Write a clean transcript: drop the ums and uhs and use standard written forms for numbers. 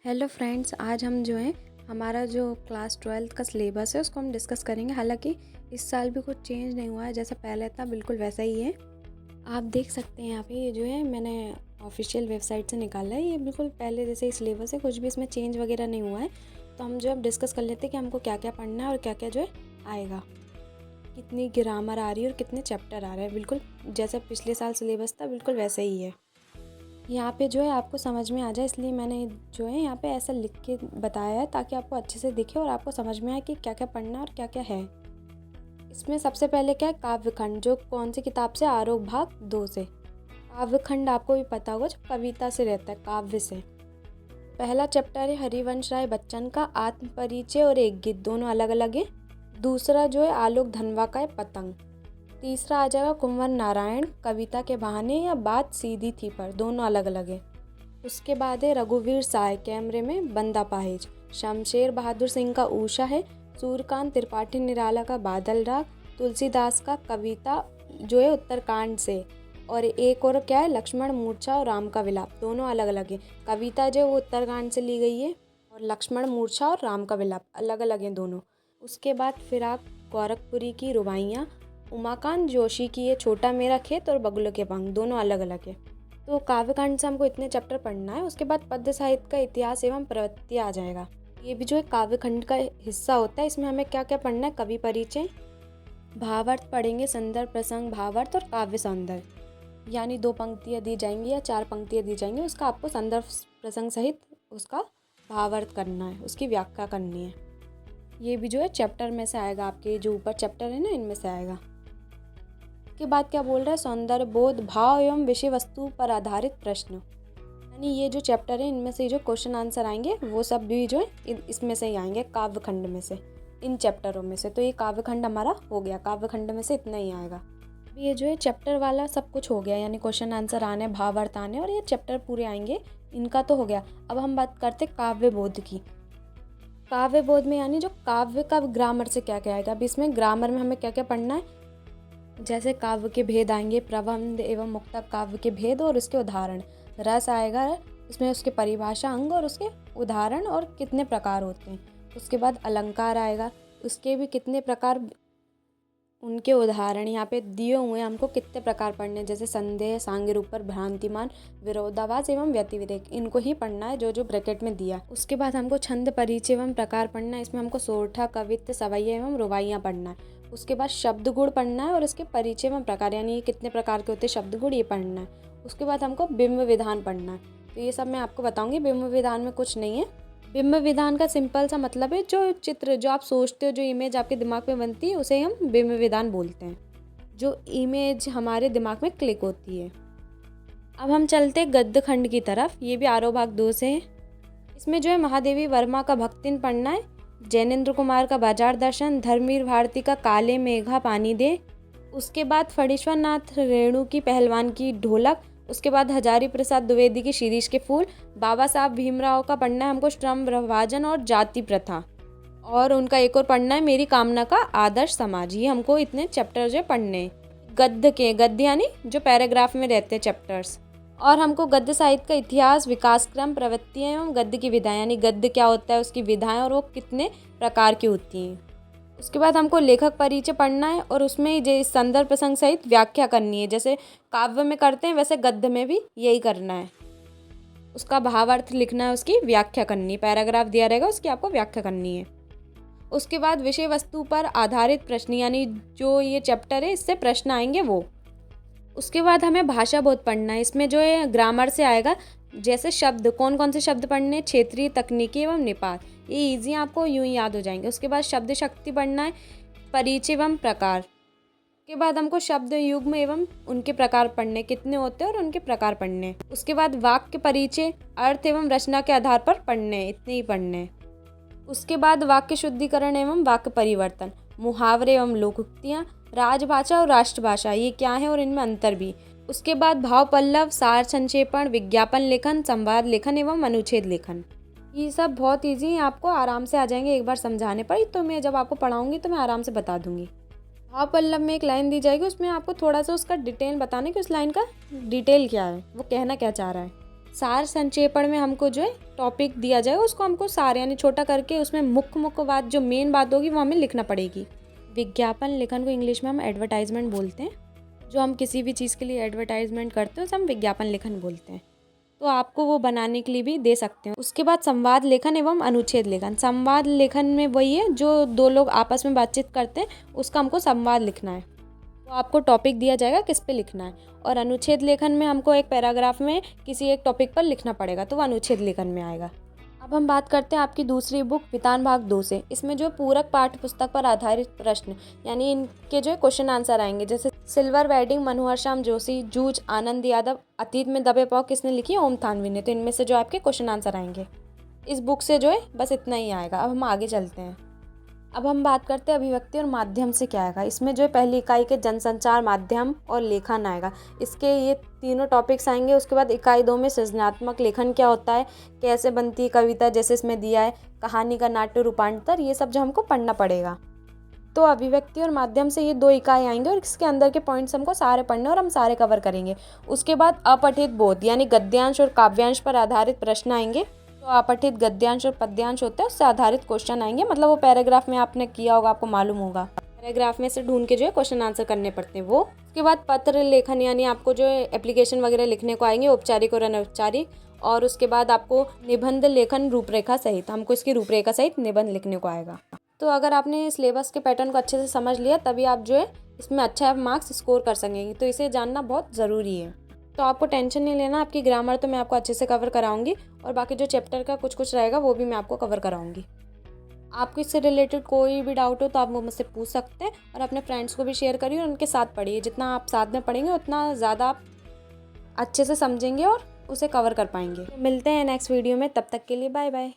Hello friends, आज हम जो है हमारा जो क्लास 12th का सिलेबस है उसको हम डिस्कस करेंगे। हालांकि इस साल भी कुछ चेंज नहीं हुआ है, जैसा पहले था बिल्कुल वैसा ही है। आप देख सकते हैं यहाँ पे, ये जो है मैंने ऑफिशियल वेबसाइट से निकाला है। ये बिल्कुल पहले जैसे ही सिलेबस है, कुछ भी इसमें चेंज वगैरह नहीं हुआ है। तो हम जो अब डिस्कस कर लेते हैं कि हमको क्या क्या पढ़ना है और क्या क्या जो है आएगा, कितनी ग्रामर आ रही है और कितने चैप्टर आ रहे हैं। बिल्कुल जैसा पिछले साल सिलेबस था बिल्कुल वैसा ही है। यहाँ पे जो है आपको समझ में आ जाए, इसलिए मैंने जो है यहाँ पे ऐसा लिख के बताया है ताकि आपको अच्छे से दिखे और आपको समझ में आए कि क्या क्या पढ़ना और क्या क्या है। इसमें सबसे पहले क्या है, काव्यखंड, जो कौन सी किताब से, आरोग्य भाग 2 से। काव्यखंड आपको भी पता होगा, जो कविता से रहता है, काव्य से। पहला चैप्टर है हरिवंश राय बच्चन का आत्म परिचय और एक गीत, दोनों अलग अलग है। दूसरा जो है आलोक धनवा का है पतंग। तीसरा आ जाएगा कुंवर नारायण, कविता के बहाने या बात सीधी थी पर, दोनों अलग अलग है। उसके बाद है रघुवीर साय, कैमरे में बंदा पाहिज। शमशेर बहादुर सिंह का ऊषा है। सूर्यकांत त्रिपाठी निराला का बादल राग। तुलसीदास का कविता जो है उत्तरकांड से। और एक और क्या है, लक्ष्मण मूर्छा और राम का विलाप, दोनों अलग अलग है। कविता जो वो उत्तरकांड से ली गई है और लक्ष्मण मूर्छा और राम का विलाप अलग अलग हैं दोनों। उसके बाद फिराक गोरखपुरी की रुबाइयाँ। उमाकांत जोशी की ये छोटा मेरा खेत और बगुलों के पंख, दोनों अलग अलग है। तो काव्यकांड से हमको इतने चैप्टर पढ़ना है। उसके बाद पद्य साहित्य का इतिहास एवं प्रवृत्ति आ जाएगा। ये भी जो है काव्यखंड का हिस्सा होता है। इसमें हमें क्या क्या पढ़ना है, कवि परिचय, भावार्थ पढ़ेंगे, संदर्भ प्रसंग भावार्थ और काव्य सौंदर्य। यानी 2 पंक्तियाँ दी जाएंगी या 4 पंक्तियाँ दी जाएंगी, उसका आपको संदर्भ प्रसंग सहित उसका भावार्थ करना है, उसकी व्याख्या करनी है। ये भी जो है चैप्टर में से आएगा, आपके जो ऊपर चैप्टर है ना इनमें से आएगा। के बाद क्या बोल रहा है, सौंदर्य बोध, भाव एवं विषय वस्तु पर आधारित प्रश्न। यानी ये जो चैप्टर है इनमें से जो क्वेश्चन आंसर आएंगे वो सब भी जो है इसमें से ही आएंगे, काव्यखंड में से, इन चैप्टरों में से। तो ये काव्यखंड हमारा हो गया, काव्यखंड में से इतना ही आएगा। ये जो है चैप्टर वाला सब कुछ हो गया, यानी क्वेश्चन आंसर आने, भावार्थ आने और ये चैप्टर पूरे आएंगे, इनका तो हो गया। अब हम बात करते काव्य बोध की। काव्य बोध में यानी जो काव्य का ग्रामर से क्या क्या आएगा। अब इसमें ग्रामर में हमें क्या क्या पढ़ना है, जैसे काव्य के भेद आएंगे, प्रबंध एवं मुक्तक काव्य के भेद और उसके उदाहरण। रस आएगा, इसमें उसके परिभाषा, अंग और उसके उदाहरण और कितने प्रकार होते हैं। उसके बाद अलंकार आएगा, उसके भी कितने प्रकार, उनके उदाहरण यहाँ पे दिए हुए हैं, हमको कितने प्रकार पढ़ने हैं, जैसे संदेह, सांगे ऊपर, भ्रांतिमान, विरोधाभास एवं व्यतिरेक, इनको ही पढ़ना है जो जो ब्रैकेट में दिया। उसके बाद हमको छंद परिचय एवं प्रकार पढ़ना है। इसमें हमको सोरठा, कवित्त, सवैया एवं रुबाइयाँ पढ़ना है। उसके बाद शब्द गुण पढ़ना है और इसके परिचय एवं प्रकार, यानी ये कितने प्रकार के होते हैं शब्द गुण, ये पढ़ना है। उसके बाद हमको बिंब विधान पढ़ना है। तो ये सब मैं आपको बताऊँगी। बिंब विधान में कुछ नहीं है। बिंब विधान का सिंपल सा मतलब है, जो चित्र जो आप सोचते हो, जो इमेज आपके दिमाग में बनती है, उसे हम बिंब विधान बोलते हैं, जो इमेज हमारे दिमाग में क्लिक होती है। अब हम चलते हैं गद्य खंड की तरफ। ये भी आरोह भाग 2 से है। इसमें जो है महादेवी वर्मा का भक्तिन पढ़ना है, जैनेन्द्र कुमार का बाजार दर्शन, धर्मवीर भारती का काले मेघा पानी दे। उसके बाद फणीश्वर नाथ रेणु की पहलवान की ढोलक। उसके बाद हजारी प्रसाद द्विवेदी की शिरीष के फूल। बाबा साहब भीमराव का पढ़ना है हमको श्रम विभाजन और जाति प्रथा। और उनका एक और पढ़ना है मेरी कामना का आदर्श समाज। ये हमको इतने चैप्टर जो पढ़ने हैं गद्य के, गद्य यानी जो पैराग्राफ में रहते हैं चैप्टर्स। और हमको गद्य साहित्य का इतिहास, विकास क्रम, प्रवृत्तियाँ एवं गद्य की विधाएं, यानी गद्य क्या होता है, उसकी विधाएं और वो कितने प्रकार की होती हैं। उसके बाद हमको लेखक परिचय पढ़ना है और उसमें जो संदर्भ प्रसंग सहित व्याख्या करनी है। जैसे काव्य में करते हैं वैसे गद्य में भी यही करना है। उसका भावार्थ लिखना है, उसकी व्याख्या करनी है। पैराग्राफ दिया रहेगा, उसकी आपको व्याख्या करनी है। उसके बाद विषय वस्तु पर आधारित प्रश्न, यानी जो ये चैप्टर है इससे प्रश्न आएंगे वो। उसके बाद हमें भाषा बोध पढ़ना है। इसमें जो है ग्रामर से आएगा, जैसे शब्द, कौन कौन से शब्द पढ़ने, क्षेत्रीय, तकनीकी एवं निपात, ये इजी आपको यूं ही याद हो जाएंगे। उसके बाद शब्द शक्ति पढ़ना है, परिचय एवं प्रकार। उसके बाद हमको शब्द युग्म एवं उनके प्रकार पढ़ने, कितने होते हैं और उनके प्रकार पढ़ने। उसके बाद वाक्य परिचय, अर्थ एवं रचना के आधार पर पढ़ने, इतने ही पढ़ने। उसके बाद वाक्य शुद्धिकरण एवं वाक्य परिवर्तन, मुहावरे एवं लोकोक्तियाँ, राजभाषा और राष्ट्रभाषा, ये क्या है और इनमें अंतर भी। उसके बाद भाव पल्लव, सार संक्षेपण, विज्ञापन लेखन, संवाद लेखन एवं अनुच्छेद लेखन। ये सब बहुत ईजी है, आपको आराम से आ जाएंगे एक बार समझाने पर। तो मैं जब आपको पढ़ाऊंगी तो मैं आराम से बता दूंगी। भाव पल्लव में एक लाइन दी जाएगी, उसमें आपको थोड़ा सा उसका डिटेल बताना कि उस लाइन का डिटेल क्या है, वो कहना क्या चाह रहा है। सार संक्षेपण में हमको जो है टॉपिक दिया जाएगा, उसको हमको सार यानी छोटा करके उसमें मुख्य बात जो मेन बात होगी वो हमें लिखना पड़ेगी। विज्ञापन लेखन को इंग्लिश में हम एडवर्टाइजमेंट बोलते हैं। जो हम किसी भी चीज़ के लिए एडवर्टाइजमेंट करते हैं उसे हम विज्ञापन लेखन बोलते हैं। तो आपको वो बनाने के लिए भी दे सकते हैं। उसके बाद संवाद लेखन एवं अनुच्छेद लेखन। संवाद लेखन में वही है जो दो लोग आपस में बातचीत करते हैं, उसका हमको संवाद लिखना है। तो आपको टॉपिक दिया जाएगा किस पे लिखना है। और अनुच्छेद लेखन में हमको एक पैराग्राफ में किसी एक टॉपिक पर लिखना पड़ेगा, तो वो अनुच्छेद लेखन में आएगा। अब हम बात करते हैं आपकी दूसरी बुक वितान भाग 2 से। इसमें जो पूरक पाठ्य पुस्तक पर आधारित प्रश्न यानी इनके जो है क्वेश्चन आंसर आएंगे, जैसे सिल्वर वेडिंग मनोहर श्याम जोशी, जूझ आनंद यादव, अतीत में दबे पाँव किसने लिखी, ओम थानवी ने। तो इनमें से जो आपके क्वेश्चन आंसर आएंगे। इस बुक से जो है बस इतना ही आएगा। अब हम आगे चलते हैं। अब हम बात करते हैं अभिव्यक्ति और माध्यम से क्या आएगा। इसमें जो है पहली इकाई के जनसंचार माध्यम और लेखन आएगा। इसके ये तीनों टॉपिक्स आएंगे। उसके बाद इकाई 2 में सृजनात्मक लेखन क्या होता है, कैसे बनती है कविता, जैसे इसमें दिया है कहानी का नाट्य रूपांतर, ये सब जो हमको पढ़ना पड़ेगा। तो अभिव्यक्ति और माध्यम से ये 2 इकाई आएंगे और इसके अंदर के पॉइंट्स हमको सारे पढ़ने और हम सारे कवर करेंगे। उसके बाद अपठित बोध यानी गद्यांश और काव्यांश पर आधारित प्रश्न आएंगे। तो अपठित गद्यांश और पद्यांश होते हैं, उससे आधारित क्वेश्चन आएंगे। मतलब वो पैराग्राफ में आपने किया होगा, आपको मालूम होगा, पैराग्राफ में से ढूंढ के जो है क्वेश्चन आंसर करने पड़ते हैं वो। उसके बाद पत्र लेखन यानी आपको जो है एप्लीकेशन वगैरह लिखने को आएंगे, औपचारिक और अनौपचारिक। और उसके बाद आपको निबंध लेखन रूपरेखा सहित, हमको इसकी रूपरेखा सहित निबंध लिखने को आएगा। तो अगर आपने सिलेबस के पैटर्न को अच्छे से समझ लिया तभी आप जो है इसमें अच्छा मार्क्स स्कोर कर सकेंगे। तो इसे जानना बहुत ज़रूरी है। तो आपको टेंशन नहीं लेना, आपकी ग्रामर तो मैं आपको अच्छे से कवर कराऊंगी और बाकी जो चैप्टर का कुछ रहेगा वो भी मैं आपको कवर कराऊंगी। आपको इससे रिलेटेड कोई भी डाउट हो तो आप वो मुझसे पूछ सकते हैं और अपने फ्रेंड्स को भी शेयर करिए और उनके साथ पढ़िए। जितना आप साथ में पढ़ेंगे उतना ज़्यादा आप अच्छे से समझेंगे और उसे कवर कर पाएंगे। तो मिलते हैं नेक्स्ट वीडियो में, तब तक के लिए बाय बाय।